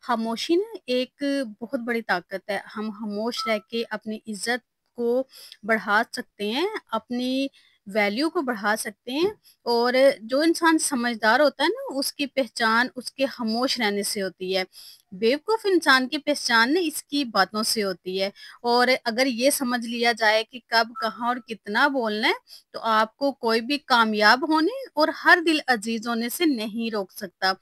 خاموشی نا ایک بہت بڑی طاقت ہے۔ ہم خاموش رہ کے اپنی عزت کو بڑھا سکتے ہیں، اپنی ویلیو کو بڑھا سکتے ہیں، اور جو انسان سمجھدار ہوتا ہے نا، اس کی پہچان اس کے خاموش رہنے سے ہوتی ہے۔ بیوقوف انسان کی پہچان نا اس کی باتوں سے ہوتی ہے، اور اگر یہ سمجھ لیا جائے کہ کب، کہاں اور کتنا بولنا ہے، تو آپ کو کوئی بھی کامیاب ہونے اور ہر دل عزیز ہونے سے نہیں روک سکتا۔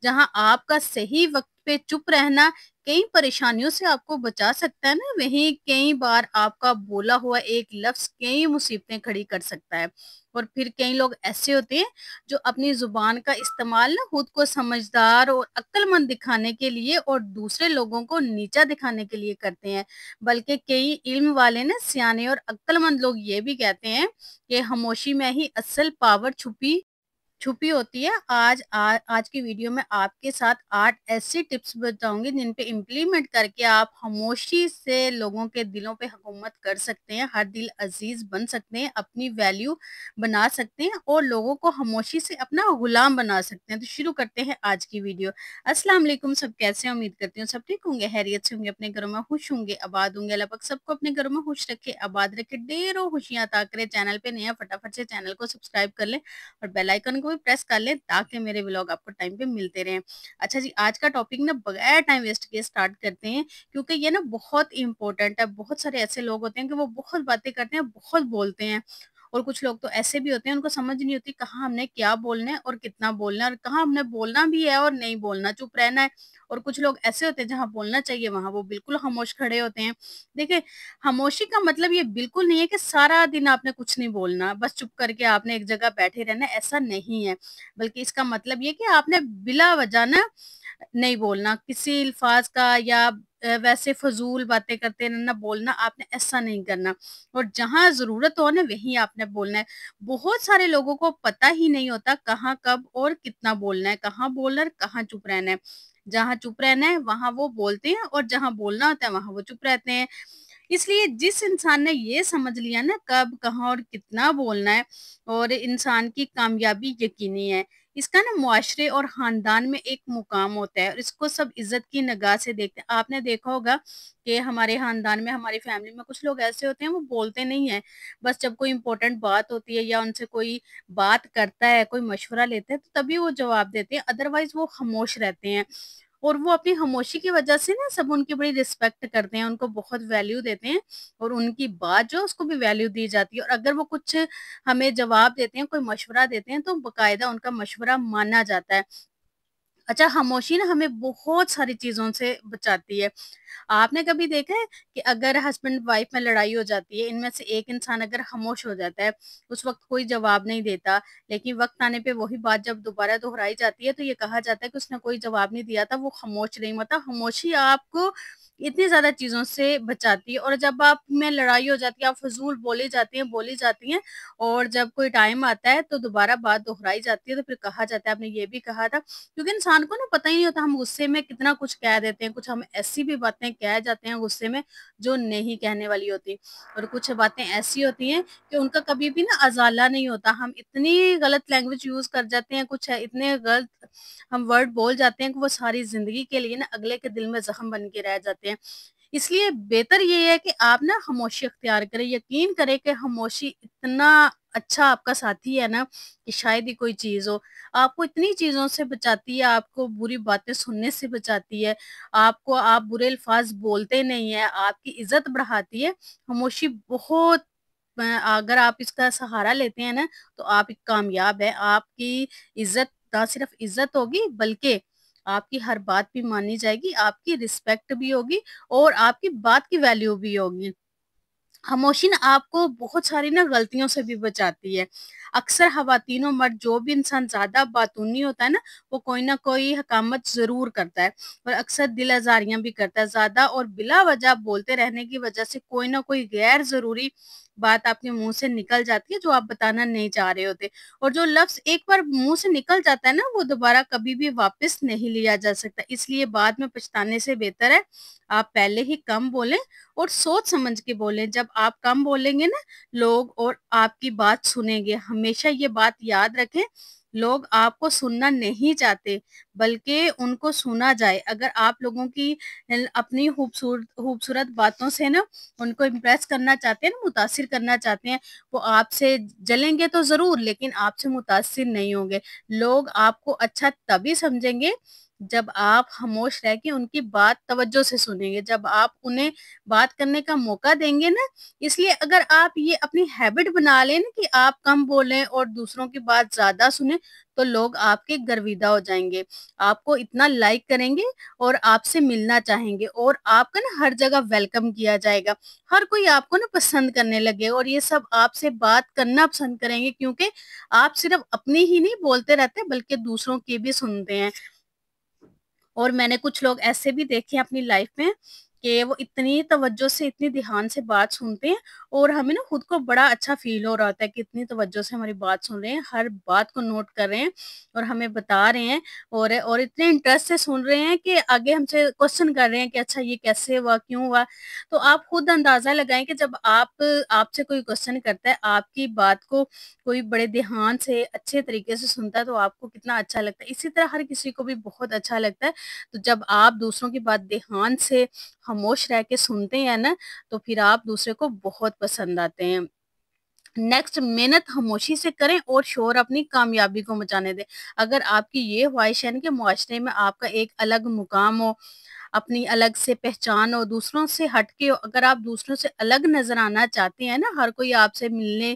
جہاں آپ کا صحیح وقت پہ چپ رہنا کئی پریشانیوں سے آپ کو بچا سکتا ہے نا، وہیں کئی بار آپ کا بولا ہوا ایک لفظ کئی مصیبتیں کھڑی کر سکتا ہے۔ اور پھر کئی لوگ ایسے ہوتے ہیں جو اپنی زبان کا استعمال نا خود کو سمجھدار اور عقل مند دکھانے کے لیے اور دوسرے لوگوں کو نیچا دکھانے کے لیے کرتے ہیں۔ بلکہ کئی علم والے نا، سیانے اور عقل مند لوگ یہ بھی کہتے ہیں کہ خاموشی میں ہی اصل پاور چھپی ہوتی ہے۔ آج کی ویڈیو میں آپ کے ساتھ 8 ایسی ٹپس بتاؤں گی جن پہ امپلیمنٹ کر کے آپ خاموشی سے لوگوں کے دلوں پہ حکومت کر سکتے ہیں، ہر دل عزیز بن سکتے ہیں، اپنی ویلیو بنا سکتے ہیں اور لوگوں کو خاموشی سے اپنا غلام بنا سکتے ہیں۔ تو شروع کرتے ہیں آج کی ویڈیو۔ السلام علیکم، سب کیسے ہیں؟ امید کرتی ہوں سب ٹھیک ہوں گے، خیریت سے ہوں گے، اپنے گھروں میں خوش ہوں گے، آباد ہوں گے۔ اللہ پاک سب کو اپنے گھروں میں خوش رکھے، آباد رکھے، ڈھیروں خوشیاں عطا کرے۔ چینل پہ نیا فٹافٹ سے چینل کو سبسکرائب کر لیں اور بیل آئیکن کو بھی پریس کر لیں تاکہ میرے ولاگ آپ کو ٹائم پہ ملتے رہیں۔ اچھا جی، آج کا ٹاپک نا بغیر ٹائم ویسٹ کیے سٹارٹ کرتے ہیں، کیونکہ یہ نا بہت امپورٹنٹ ہے۔ بہت سارے ایسے لوگ ہوتے ہیں کہ وہ بہت باتیں کرتے ہیں، بہت بولتے ہیں، اور کچھ لوگ تو ایسے بھی ہوتے ہیں ان کو سمجھ نہیں ہوتی کہاں ہم نے کیا بولنا ہے اور کتنا بولنا ہے، اور کہاں ہم نے بولنا بھی ہے اور نہیں بولنا، چپ رہنا ہے۔ اور کچھ لوگ ایسے ہوتے ہیں جہاں بولنا چاہیے وہاں وہ بالکل خاموش کھڑے ہوتے ہیں۔ دیکھیں، خاموشی کا مطلب یہ بالکل نہیں ہے کہ سارا دن آپ نے کچھ نہیں بولنا، بس چپ کر کے آپ نے ایک جگہ بیٹھے رہنا، ایسا نہیں ہے۔ بلکہ اس کا مطلب یہ کہ آپ نے بلا وجہ نہ نہیں بولنا، کسی الفاظ کا یا ویسے فضول باتیں کرتے رہنا بولنا، آپ نے ایسا نہیں کرنا۔ اور جہاں ضرورت ہو نا وہیں آپ نے بولنا ہے۔ بہت سارے لوگوں کو پتہ ہی نہیں ہوتا کہاں، کب اور کتنا بولنا ہے، کہاں بولنا ہے، کہاں چپ رہنا ہے۔ جہاں چپ رہنا ہے وہاں وہ بولتے ہیں، اور جہاں بولنا ہوتا ہے وہاں وہ چپ رہتے ہیں۔ اس لیے جس انسان نے یہ سمجھ لیا نا کب، کہاں اور کتنا بولنا ہے، اور انسان کی کامیابی یقینی ہے۔ اس کا نا معاشرے اور خاندان میں ایک مقام ہوتا ہے، اور اس کو سب عزت کی نگاہ سے دیکھتے ہیں۔ آپ نے دیکھا ہوگا کہ ہمارے خاندان میں، ہماری فیملی میں کچھ لوگ ایسے ہوتے ہیں وہ بولتے نہیں ہیں، بس جب کوئی امپورٹنٹ بات ہوتی ہے یا ان سے کوئی بات کرتا ہے، کوئی مشورہ لیتے ہیں، تو تبھی وہ جواب دیتے ہیں، ادروائز وہ خاموش رہتے ہیں۔ اور وہ اپنی خاموشی کی وجہ سے نا سب ان کی بڑی رسپیکٹ کرتے ہیں، ان کو بہت ویلیو دیتے ہیں، اور ان کی بات جو اس کو بھی ویلیو دی جاتی ہے۔ اور اگر وہ کچھ ہمیں جواب دیتے ہیں، کوئی مشورہ دیتے ہیں، تو باقاعدہ ان کا مشورہ مانا جاتا ہے۔ اچھا، خاموشی نا ہمیں بہت ساری چیزوں سے بچاتی ہے۔ آپ نے کبھی دیکھا ہے کہ اگر ہسبینڈ وائف میں لڑائی ہو جاتی ہے، ان میں سے ایک انسان اگر خاموش ہو جاتا ہے، اس وقت کوئی جواب نہیں دیتا، لیکن وقت آنے پہ وہی بات جب دوبارہ دہرائی جاتی ہے تو یہ کہا جاتا ہے کہ اس نے کوئی جواب نہیں دیا تھا، وہ خاموش نہیں ہوتا۔ خاموشی آپ کو اتنی زیادہ چیزوں سے بچاتی ہے۔ اور جب آپ میں لڑائی ہو جاتی ہے، آپ فضول بولی جاتی ہیں، اور جب کوئی ٹائم آتا ہے تو دوبارہ بات دہرائی جاتی ہے، تو پھر کہا جاتا ہے آپ نے یہ بھی کہا تھا۔ کیونکہ انسان کو نا پتہ ہی نہیں ہوتا، ہم غصے میں کتنا کچھ کہہ دیتے ہیں، کچھ ہم ایسی بھی باتیں کہہ جاتے ہیں غصے میں جو نہیں کہنے والی ہوتی، اور کچھ باتیں ایسی ہوتی ہیں کہ ان کا کبھی بھی نا ازالہ نہیں ہوتا۔ ہم اتنی غلط لینگویج یوز کر جاتے ہیں، کچھ اتنے غلط ہم ورڈ بول جاتے ہیں کہ وہ ساری زندگی کے لیے نا اگلے کے دل میں زخم بن کے رہ جاتے ہیں۔ اس لیے بہتر یہ ہے کہ آپ نا خاموشی اختیار کریں، یقین کریں کہ خاموشی اتنا اچھا آپ کا ساتھی ہے نا کہ شاید ہی کوئی چیز ہو۔ آپ کو اتنی چیزوں سے بچاتی ہے، آپ کو بری باتیں سننے سے بچاتی ہے، آپ برے الفاظ بولتے نہیں ہیں، آپ کی عزت بڑھاتی ہے۔ خاموشی بہت، اگر آپ اس کا سہارا لیتے ہیں نا تو آپ کامیاب ہے۔ آپ کی عزت، نہ صرف عزت ہوگی بلکہ آپ کی ہر بات بھی مانی جائے گی، آپ کی رسپیکٹ بھی ہوگی، اور آپ کی بات کی ویلیو بھی ہوگی۔ خاموشی نا آپ کو بہت ساری نا غلطیوں سے بھی بچاتی ہے۔ اکثر خواتین و مرد، جو بھی انسان زیادہ باتونی ہوتا ہے نا، وہ کوئی نہ کوئی حکامت ضرور کرتا ہے، اور اکثر دل آزاریاں بھی کرتا ہے۔ زیادہ اور بلا وجہ بولتے رہنے کی وجہ سے کوئی نہ کوئی غیر ضروری بات آپ کے منہ سے نکل جاتی ہے جو آپ بتانا نہیں چاہ رہے ہوتے، اور جو لفظ ایک بار منہ سے نکل جاتا ہے نا وہ دوبارہ کبھی بھی واپس نہیں لیا جا سکتا۔ اس لیے بعد میں پچھتانے سے بہتر ہے آپ پہلے ہی کم بولیں اور سوچ سمجھ کے بولیں۔ جب آپ کم بولیں گے نا، لوگ اور آپ کی بات سنیں گے۔ ہمیشہ یہ بات یاد رکھیں، لوگ آپ کو سننا نہیں چاہتے بلکہ ان کو سنا جائے۔ اگر آپ لوگوں کی اپنی خوبصورت باتوں سے نا ان کو امپریس کرنا چاہتے ہیں نا، متاثر کرنا چاہتے ہیں، وہ آپ سے جلیں گے تو ضرور لیکن آپ سے متاثر نہیں ہوں گے۔ لوگ آپ کو اچھا تبھی سمجھیں گے جب آپ خاموش رہ کے ان کی بات توجہ سے سنیں گے، جب آپ انہیں بات کرنے کا موقع دیں گے نا۔ اس لیے اگر آپ یہ اپنی ہیبٹ بنا لیں نا کہ آپ کم بولیں اور دوسروں کی بات زیادہ سنیں، تو لوگ آپ کے گرویدہ ہو جائیں گے، آپ کو اتنا لائک کریں گے اور آپ سے ملنا چاہیں گے، اور آپ کا نا ہر جگہ ویلکم کیا جائے گا۔ ہر کوئی آپ کو نا پسند کرنے لگے اور یہ سب آپ سے بات کرنا پسند کریں گے، کیونکہ آپ صرف اپنی ہی نہیں بولتے رہتے بلکہ دوسروں کی بھی سنتے ہیں۔ اور میں نے کچھ لوگ ایسے بھی دیکھے اپنی لائف میں کہ وہ اتنی توجہ سے اتنی دھیان سے بات سنتے ہیں، اور ہمیں نا خود کو بڑا اچھا فیل ہو رہا ہوتا ہے کہ اتنی توجہ سے ہماری بات سن رہے ہیں، ہر بات کو نوٹ کر رہے ہیں اور ہمیں بتا رہے ہیں، اور اتنے انٹرسٹ سے سن رہے ہیں کہ آگے ہم سے کوشچن کر رہے ہیں کہ اچھا یہ کیسے ہوا، کیوں ہوا۔ تو آپ خود اندازہ لگائیں کہ جب آپ سے کوئی کوشچن کرتا ہے، آپ کی بات کو کوئی بڑے دھیان سے اچھے طریقے سے سنتا ہے، تو آپ کو کتنا اچھا لگتا ہے۔ اسی طرح ہر کسی کو بھی بہت اچھا لگتا ہے۔ تو جب آپ دوسروں کی بات دھیان سے خاموش رہ کے سنتے ہیں نا، تو پھر آپ دوسرے کو بہت پسند آتے ہیں۔ نیکسٹ، محنت خاموشی سے کریں اور شور اپنی کامیابی کو مچانے دیں۔ اگر آپ کی یہ خواہش ہے نا کہ معاشرے میں آپ کا ایک الگ مقام ہو، اپنی الگ سے پہچان ہو، دوسروں سے ہٹ کے ہو، اگر آپ دوسروں سے الگ نظر آنا چاہتے ہیں نا، ہر کوئی آپ سے ملنے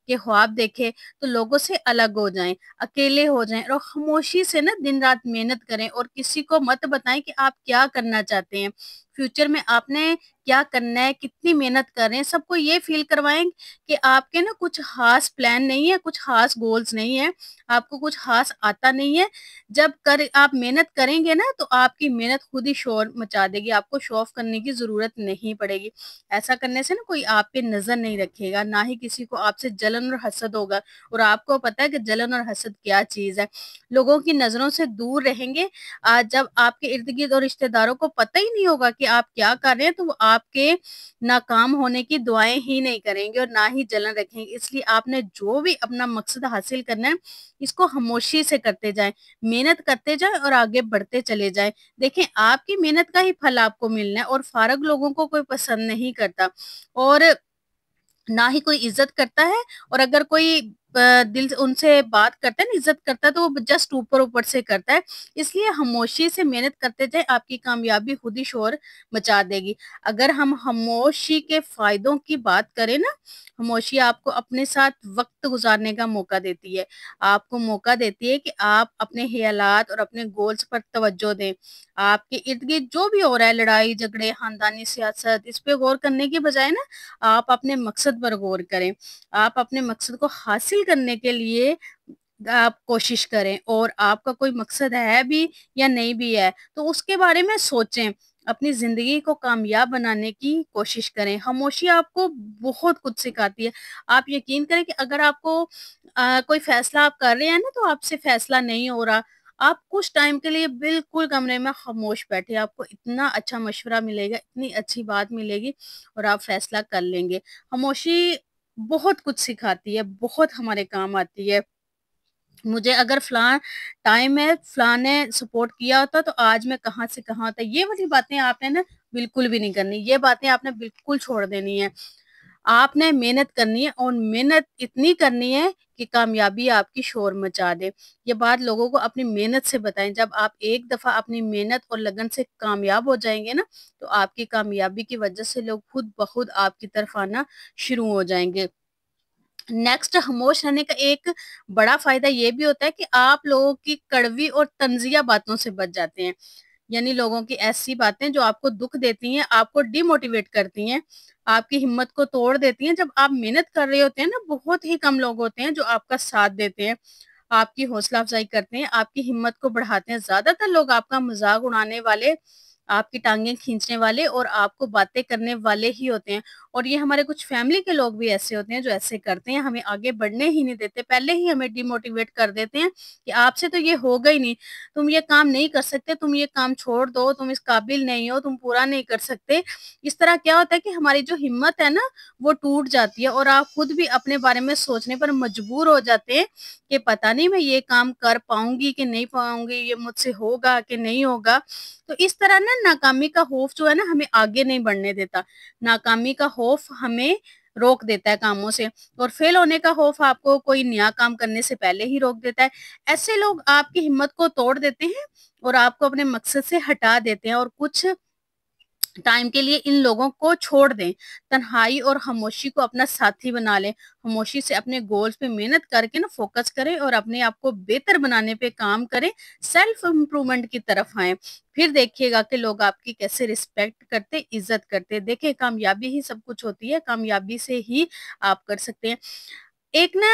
کے خواب دیکھے، تو لوگوں سے الگ ہو جائیں، اکیلے ہو جائیں اور خاموشی سے نا دن رات محنت کریں، اور کسی کو مت بتائیں کہ آپ کیا کرنا چاہتے ہیں، فیوچر میں آپ نے کیا کرنا ہے، کتنی محنت کر رہے ہیں۔ سب کو یہ فیل کروائیں کہ آپ کے نا کچھ خاص پلان نہیں ہے، کچھ خاص گولز نہیں ہے، آپ کو کچھ خاص آتا نہیں ہے۔ جب آپ محنت کریں گے نا، تو آپ کی محنت خود ہی شور مچا دے گی، آپ کو شو آف کرنے کی ضرورت نہیں پڑے گی۔ ایسا کرنے سے نا کوئی آپ پہ نظر نہیں رکھے گا، نہ ہی کسی کو آپ سے جلن اور حسد ہوگا، اور آپ کو پتا ہے کہ جلن اور حسد کیا چیز ہے۔ لوگوں کی نظروں سے دور رہیں گے۔ جب آپ کے ارد گرد اور رشتہ داروں کو پتہ ہی نہیں ہوگا کہ آپ کیا کر رہے ہیں، تو وہ آپ کے ناکام ہونے کی دعائیں ہی نہیں کریں گے اور نہ ہی جلن رکھیں گے۔ اس لیے آپ نے جو بھی اپنا مقصد حاصل کرنا ہے، اس کو خاموشی سے کرتے جائیں، محنت کرتے جائیں اور آگے بڑھتے چلے جائیں۔ دیکھیں، آپ کی محنت کا ہی پھل آپ کو ملنا ہے، اور فارغ لوگوں کو کوئی پسند نہیں کرتا، اور نہ ہی کوئی عزت کرتا ہے۔ اور اگر کوئی دل سے ان سے بات کرتا ہے نا، عزت کرتا ہے، تو وہ جسٹ اوپر اوپر سے کرتا ہے۔ اس لیے خاموشی سے محنت کرتے جائیں، آپ کی کامیابی خود ہی شور مچا دے گی۔ اگر ہم خاموشی کے فائدوں کی بات کریں نا، خاموشی آپ کو اپنے ساتھ وقت گزارنے کا موقع دیتی ہے، آپ کو موقع دیتی ہے کہ آپ اپنے خیالات اور اپنے گولز پر توجہ دیں۔ آپ کے ارد گرد جو بھی ہو رہا ہے، لڑائی جھگڑے، خاندانی سیاست، اس پہ غور کرنے کی بجائے نا، آپ اپنے مقصد پر غور کریں۔ آپ اپنے مقصد کو حاصل کرنے کے لیے آپ کوشش کریں، اور آپ کا کوئی مقصد ہے بھی یا نہیں بھی ہے تو اس کے بارے میں سوچیں، اپنی زندگی کو کامیاب بنانے کی کوشش کریں۔ خاموشی آپ کو بہت کچھ سکھاتی ہے۔ آپ یقین کریں کہ اگر آپ کو کوئی فیصلہ آپ کر رہے ہیں نا، تو آپ سے فیصلہ نہیں ہو رہا، آپ کچھ ٹائم کے لیے بالکل کمرے میں خاموش بیٹھے، آپ کو اتنا اچھا مشورہ ملے گا، اتنی اچھی بات ملے گی، اور آپ فیصلہ کر لیں گے۔ خاموشی بہت کچھ سکھاتی ہے، بہت ہمارے کام آتی ہے۔ مجھے اگر فلاں ٹائم میں فلاں نے سپورٹ کیا ہوتا، تو آج میں کہاں سے کہاں ہوتا۔ یہ والی باتیں آپ نے نا بالکل بھی نہیں کرنی، یہ باتیں آپ نے بالکل چھوڑ دینی ہے۔ آپ نے محنت کرنی ہے، اور محنت اتنی کرنی ہے کہ کامیابی آپ کی شور مچا دے۔ یہ بات لوگوں کو اپنی محنت سے بتائیں۔ جب آپ ایک دفعہ اپنی محنت اور لگن سے کامیاب ہو جائیں گے نا، تو آپ کی کامیابی کی وجہ سے لوگ خود بخود آپ کی طرف آنا شروع ہو جائیں گے۔ نیکسٹ، خاموش رہنے کا ایک بڑا فائدہ یہ بھی ہوتا ہے کہ آپ لوگوں کی کڑوی اور طنزیہ باتوں سے بچ جاتے ہیں۔ یعنی لوگوں کی ایسی باتیں جو آپ کو دکھ دیتی ہیں، آپ کو ڈی موٹیویٹ کرتی ہیں، آپ کی ہمت کو توڑ دیتی ہیں۔ جب آپ محنت کر رہے ہوتے ہیں نا، بہت ہی کم لوگ ہوتے ہیں جو آپ کا ساتھ دیتے ہیں، آپ کی حوصلہ افزائی کرتے ہیں، آپ کی ہمت کو بڑھاتے ہیں۔ زیادہ تر لوگ آپ کا مذاق اڑانے والے آپ کی ٹانگیں کھینچنے والے اور آپ کو باتیں کرنے والے ہی ہوتے ہیں. اور یہ ہمارے کچھ فیملی کے لوگ بھی ایسے ہوتے ہیں جو ایسے کرتے ہیں، ہمیں آگے بڑھنے ہی نہیں دیتے، پہلے ہی ہمیں ڈی موٹیویٹ کر دیتے ہیں کہ آپ سے تو یہ ہوگا ہی نہیں، تم یہ کام نہیں کر سکتے، تم یہ کام چھوڑ دو، تم اس قابل نہیں ہو، تم پورا نہیں کر سکتے. اس طرح کیا ہوتا ہے کہ ہماری جو ہمت ہے نا وہ ٹوٹ جاتی ہے، اور آپ خود بھی اپنے بارے میں سوچنے پر مجبور ہو جاتے ہیں کہ پتہ نہیں میں یہ کام کر پاؤں گی کہ نہیں پاؤں گی، یہ مجھ سے ہوگا کہ نہیں ہوگا. تو اس طرح نا ناکامی کا خوف جو ہے نا ہمیں آگے نہیں بڑھنے دیتا. ناکامی کا خوف ہمیں روک دیتا ہے کاموں سے، اور فیل ہونے کا خوف آپ کو کوئی نیا کام کرنے سے پہلے ہی روک دیتا ہے. ایسے لوگ آپ کی ہمت کو توڑ دیتے ہیں اور آپ کو اپنے مقصد سے ہٹا دیتے ہیں، اور کچھ ٹائم کے لیے ان لوگوں کو چھوڑ دیں. تنہائی اور خاموشی کو اپنا ساتھی بنا لیں. خاموشی سے اپنے گولز پہ محنت کر کے نا فوکس کریں اور اپنے آپ کو بہتر بنانے پہ کام کریں، سیلف امپرومنٹ کی طرف آئیں. پھر دیکھیے گا کہ لوگ آپ کی کیسے رسپیکٹ کرتے، عزت کرتے. دیکھیں کامیابی ہی سب کچھ ہوتی ہے، کامیابی سے ہی آپ کر سکتے ہیں. ایک نا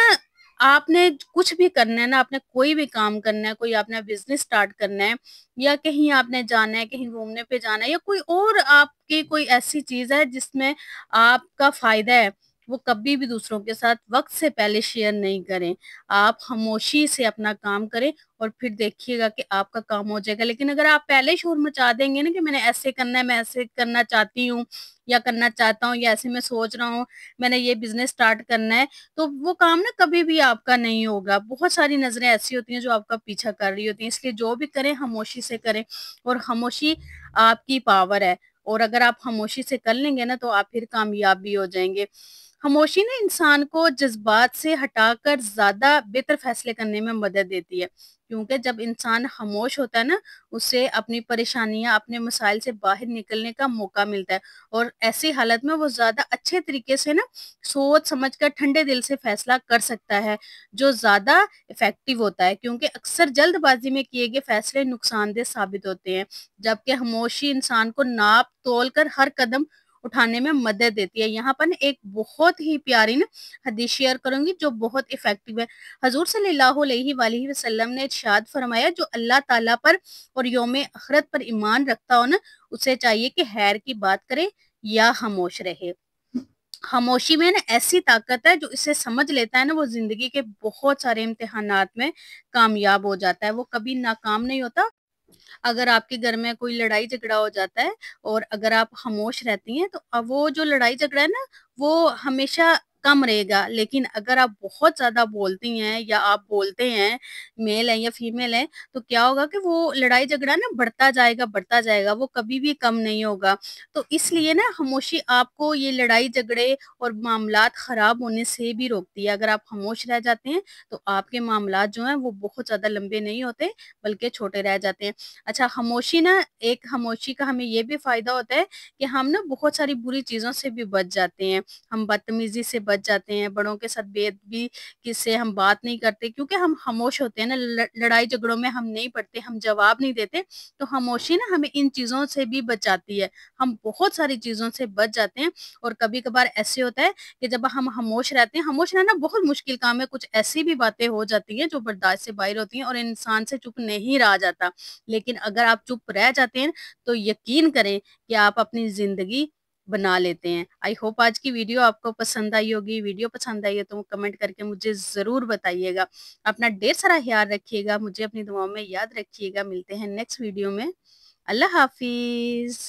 آپ نے کچھ بھی کرنا ہے نا، آپ نے کوئی بھی کام کرنا ہے، کوئی آپ نے بزنس سٹارٹ کرنا ہے، یا کہیں آپ نے جانا ہے، کہیں گھومنے پہ جانا ہے، یا کوئی اور آپ کی کوئی ایسی چیز ہے جس میں آپ کا فائدہ ہے، وہ کبھی بھی دوسروں کے ساتھ وقت سے پہلے شیئر نہیں کریں. آپ خاموشی سے اپنا کام کریں اور پھر دیکھیے گا کہ آپ کا کام ہو جائے گا. لیکن اگر آپ پہلے شور مچا دیں گے نا کہ میں نے ایسے کرنا ہے، میں ایسے کرنا چاہتی ہوں یا کرنا چاہتا ہوں، یا ایسے میں سوچ رہا ہوں، میں نے یہ بزنس سٹارٹ کرنا ہے، تو وہ کام نا کبھی بھی آپ کا نہیں ہوگا. بہت ساری نظریں ایسی ہوتی ہیں جو آپ کا پیچھا کر رہی ہوتی ہیں. اس لیے جو بھی کریں خاموشی سے کریں، اور خاموشی آپ کی پاور ہے، اور اگر آپ خاموشی سے کر لیں گے نا تو آپ پھر کامیاب بھی ہو جائیں گے. خاموشی نا انسان کو جذبات سے ہٹا کر زیادہ بہتر فیصلے کرنے میں مدد دیتی ہے، کیونکہ جب انسان خاموش ہوتا ہے نا اسے اپنی پریشانیاں، اپنے مسائل سے باہر نکلنے کا موقع ملتا ہے، اور ایسی حالت میں وہ زیادہ اچھے طریقے سے نا سوچ سمجھ کر ٹھنڈے دل سے فیصلہ کر سکتا ہے، جو زیادہ افیکٹو ہوتا ہے. کیونکہ اکثر جلد بازی میں کیے گئے فیصلے نقصان دہ ثابت ہوتے ہیں، جبکہ خاموشی انسان کو ناپ تول کر ہر قدم اٹھانے میں مدد دیتی ہے. یہاں پر ایک بہت ہی پیاری نا حدیث شیئر کروں گی جو بہت افیکٹو ہے. حضور صلی اللہ علیہ وآلہ وسلم نے ارشاد فرمایا، جو اللہ تعالیٰ پر اور یوم آخرت پر ایمان رکھتا ہو نا اسے چاہیے کہ خیر کی بات کرے یا خاموش رہے. خاموشی میں نا ایسی طاقت ہے، جو اسے سمجھ لیتا ہے نا وہ زندگی کے بہت سارے امتحانات میں کامیاب ہو جاتا ہے، وہ کبھی ناکام نہیں ہوتا. اگر آپ کے گھر میں کوئی لڑائی جھگڑا ہو جاتا ہے اور اگر آپ خاموش رہتی ہیں تو اب وہ جو لڑائی جھگڑا ہے نا وہ ہمیشہ کم رہے گا. لیکن اگر آپ بہت زیادہ بولتی ہیں یا آپ بولتے ہیں، میل ہے یا فیمیل ہے، تو کیا ہوگا کہ وہ لڑائی جھگڑا نا بڑھتا جائے گا، وہ کبھی بھی کم نہیں ہوگا. تو اس لیے نا خاموشی آپ کو یہ لڑائی جھگڑے اور معاملات خراب ہونے سے بھی روکتی ہے. اگر آپ خاموش رہ جاتے ہیں تو آپ کے معاملات جو ہیں وہ بہت زیادہ لمبے نہیں ہوتے بلکہ چھوٹے رہ جاتے ہیں. اچھا، خاموشی نا ایک خاموشی کا ہمیں یہ بھی فائدہ ہوتا ہے کہ ہم نا بہت ساری بری چیزوں سے بھی بچ جاتے ہیں. ہم بدتمیزی سے بچ جاتے ہیں، بڑوں کے ساتھ بے ادبی کس سے ہم بات نہیں کرتے کیونکہ ہم خاموش ہوتے ہیں نا. لڑائی جھگڑوں میں ہم نہیں پڑتے، ہم جواب نہیں دیتے. تو خاموشی نا ہمیں ان چیزوں سے بھی بچاتی ہے، ہم بہت ساری چیزوں سے بچ جاتے ہیں. اور کبھی کبھار ایسے ہوتا ہے کہ جب ہم خاموش رہتے ہیں، خاموش رہنا بہت مشکل کام ہے، کچھ ایسی بھی باتیں ہو جاتی ہیں جو برداشت سے باہر ہوتی ہیں اور انسان سے چپ نہیں رہا جاتا. لیکن اگر آپ چپ رہ جاتے ہیں تو یقین کریں کہ آپ اپنی زندگی بنا لیتے ہیں. آئی ہوپ آج کی ویڈیو آپ کو پسند آئی ہوگی. ویڈیو پسند آئی ہے تو کمنٹ کر کے مجھے ضرور بتائیے گا. اپنا ڈھیر سارا خیال رکھیے گا، مجھے اپنی دعاؤں میں یاد رکھیے گا. ملتے ہیں نیکسٹ ویڈیو میں. اللہ حافظ.